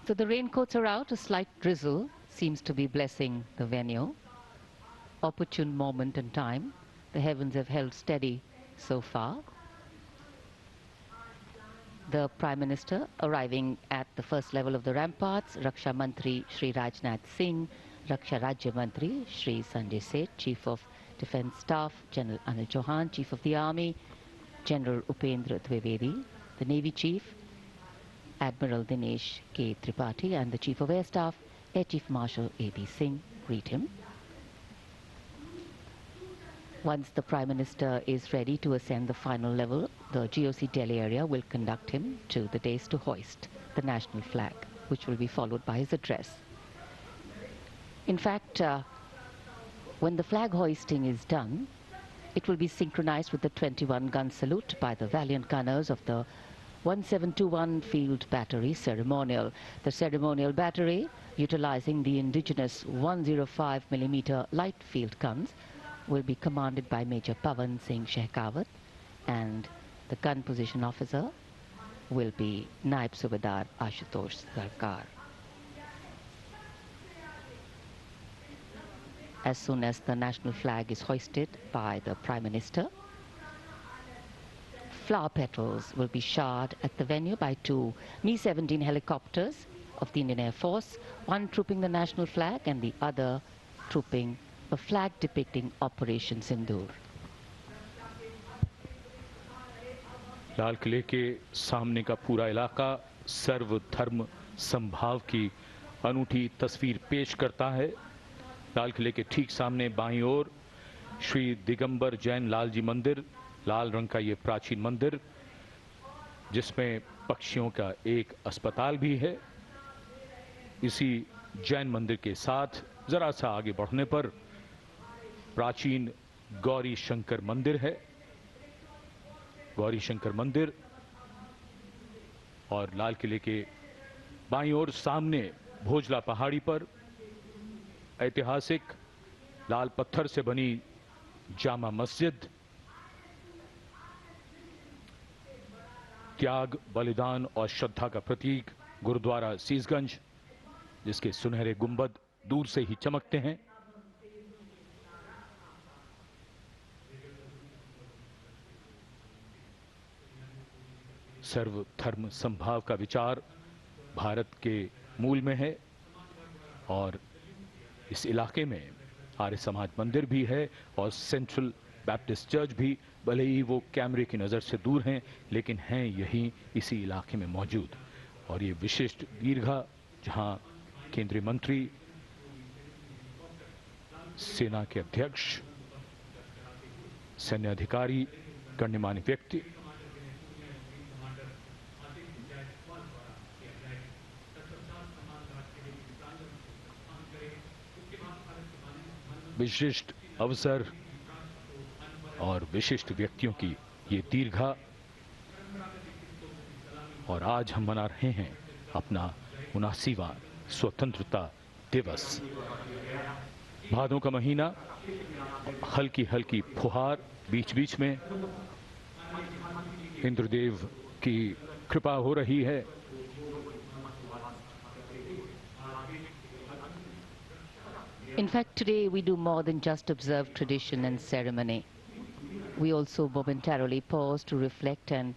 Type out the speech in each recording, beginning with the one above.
So the raincoats are out. A slight drizzle seems to be blessing the venue. Opportune moment and time. The heavens have held steady so far. The Prime Minister arriving at the first level of the ramparts, Raksha Mantri Shri Rajnath Singh, Raksha Rajya Mantri Shri Sanjay Seth, Chief of Defence Staff General Anil Chauhan, Chief of the Army General Upendra Dwivedi, the Navy Chief Admiral Dinesh K. Tripathi, and the Chief of Air Staff Air Chief Marshal A.B. Singh greet him. Once the Prime Minister is ready to ascend the final level, the GOC Delhi area will conduct him to the dais to hoist the national flag, which will be followed by his address. In fact, when the flag hoisting is done, it will be synchronized with the 21-gun salute by the valiant gunners of the 1721 Field Battery Ceremonial. The ceremonial battery, utilizing the indigenous 105mm light field guns, will be commanded by Major Pavan Singh Shekhawat, and the gun position officer will be Naib Subedar Ashutosh Sarkar. As soon as the national flag is hoisted by the Prime Minister, flower petals will be showered at the venue by two Mi-17 helicopters of the Indian Air Force, one trooping the national flag and the other trooping a flag depicting Operation Sindoor. लाल किले के सामने का पूरा इलाका सर्वधर्म संभाव की अनूठी तस्वीर पेश करता है। लाल किले के ठीक सामने बाईं ओर श्री दिगंबर जैन लाल जी मंदिर, लाल रंग का ये प्राचीन मंदिर, जिसमें पक्षियों का एक अस्पताल भी है। इसी जैन मंदिर के साथ जरा सा आगे बढ़ने पर प्राचीन गौरी शंकर मंदिर है। गौरी शंकर मंदिर और लाल किले के बाईं ओर सामने भोजला पहाड़ी पर ऐतिहासिक लाल पत्थर से बनी जामा मस्जिद, त्याग, बलिदान और श्रद्धा का प्रतीक गुरुद्वारा सीसगंज, जिसके सुनहरे गुंबद दूर से ही चमकते हैं। सर्वधर्म संभाव का विचार भारत के मूल में है और इस इलाके में आर्य समाज मंदिर भी है और सेंट्रल बैप्टिस्ट चर्च भी, भले ही वो कैमरे की नज़र से दूर हैं, लेकिन हैं यहीं इसी इलाके में मौजूद। और ये विशिष्ट दीर्घा, जहां केंद्रीय मंत्री, सेना के अध्यक्ष, सैन्य अधिकारी, गण्यमान्य व्यक्ति विशिष्ट अवसर और विशिष्ट व्यक्तियों की ये दीर्घा, और आज हम मना रहे हैं अपना 79वां स्वतंत्रता दिवस। भादों का महीना, हल्की हल्की फुहार बीच बीच में, इंद्रदेव की कृपा हो रही है। In fact, today we do more than just observe tradition and ceremony. We also momentarily pause to reflect and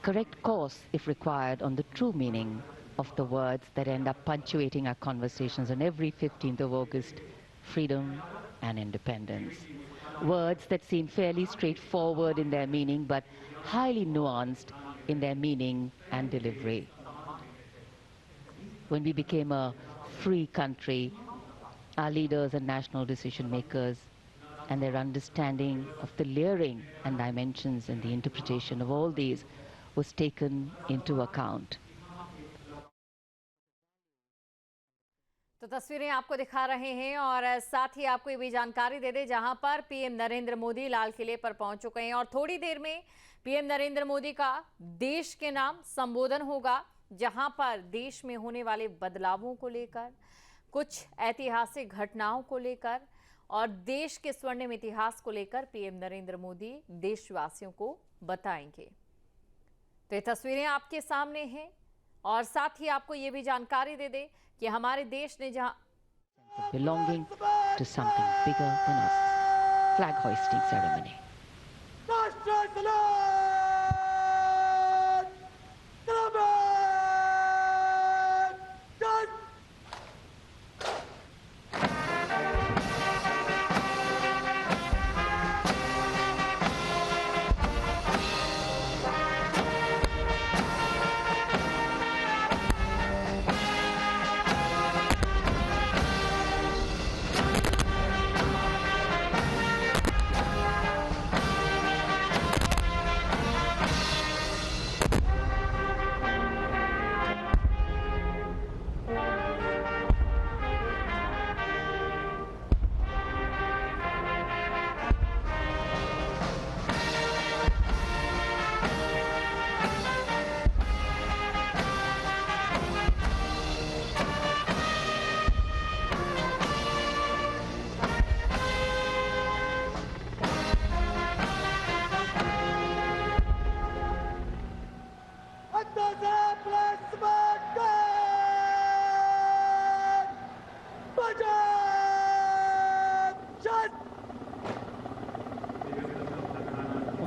correct course, if required, on the true meaning of the words that end up punctuating our conversations on every 15th of August, freedom and independence. Words that seem fairly straightforward in their meaning, but highly nuanced in their meaning and delivery. When we became a free country, our leaders and national decision makers and their understanding of the layering and dimensions and the interpretation of all these was taken into account. तो तस्वीरें आपको दिखा रहे हैं और साथ ही आपको ये भी जानकारी दे दें, जहां पर पीएम नरेंद्र मोदी लाल किले पर पहुंच चुके हैं और थोड़ी देर में पीएम नरेंद्र मोदी का देश के नाम संबोधन होगा, जहां पर देश में होने वाले बदलावों को लेकर, कुछ ऐतिहासिक घटनाओं को लेकर और देश के स्वर्णिम इतिहास को लेकर पीएम नरेंद्र मोदी देशवासियों को बताएंगे। तो ये तस्वीरें आपके सामने हैं और साथ ही आपको ये भी जानकारी दे दे कि हमारे देश ने जहां belonging to something bigger than us. Flag hoisting ceremony.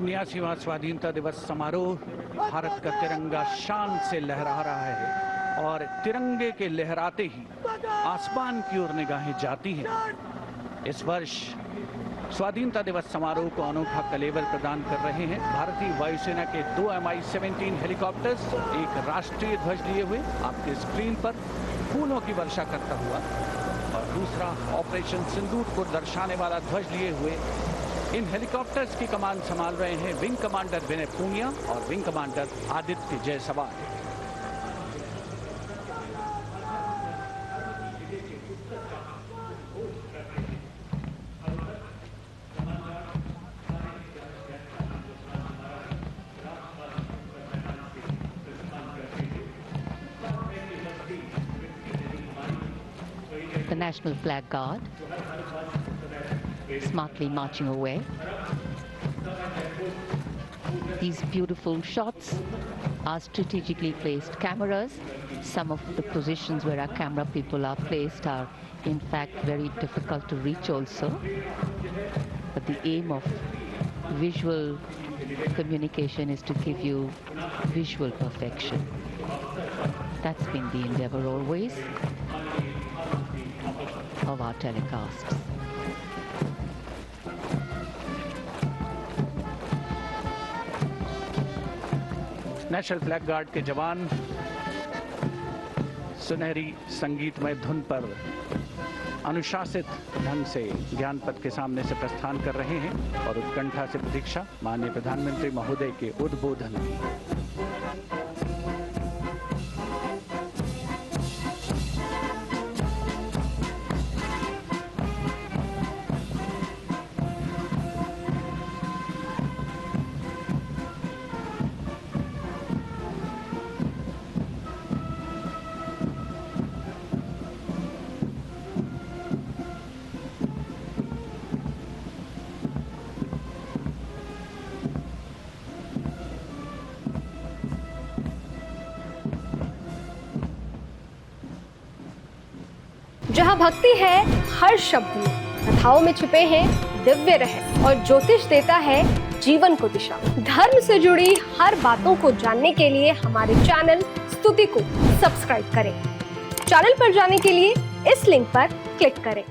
उन्यासीवां स्वाधीनता दिवस समारोह, भारत का तिरंगा शान से लहरा रहा है और तिरंगे के लहराते ही आसमान की ओर निगाहें जाती हैं। इस वर्ष स्वाधीनता दिवस समारोह को अनोखा कलेवर प्रदान कर रहे हैं भारतीय वायुसेना के 2 Mi-17 हेलीकॉप्टर्स, एक राष्ट्रीय ध्वज लिए हुए आपके स्क्रीन पर फूलों की वर्षा करता हुआ, और दूसरा ऑपरेशन सिंदूर को दर्शाने वाला ध्वज लिए हुए इन हेलीकॉप्टर्स की कमान संभाल रहे हैं विंग कमांडर विनय पूनिया और wing commander Aditya Jaiswal. The National Flag Guard smartly marching away. These beautiful shots are strategically placed cameras. Some of the positions where our camera people are placed are in fact very difficult to reach also. But the aim of visual communication is to give you visual perfection. That's been the endeavor always of our telecasts. National flag guard के जवान सुनहरी संगीतमय धुन पर अनुशासित ढंग से ज्ञानपथ के सामने से प्रस्थान कर रहे हैं और उत्कंठा से प्रतीक्षा माननीय प्रधानमंत्री महोदय के उद्बोधन की। जहाँ भक्ति है हर शब्द में, कथाओं में छुपे हैं दिव्य रहस्य और ज्योतिष देता है जीवन को दिशा। धर्म से जुड़ी हर बातों को जानने के लिए हमारे चैनल स्तुति को सब्सक्राइब करें। चैनल पर जाने के लिए इस लिंक पर क्लिक करें।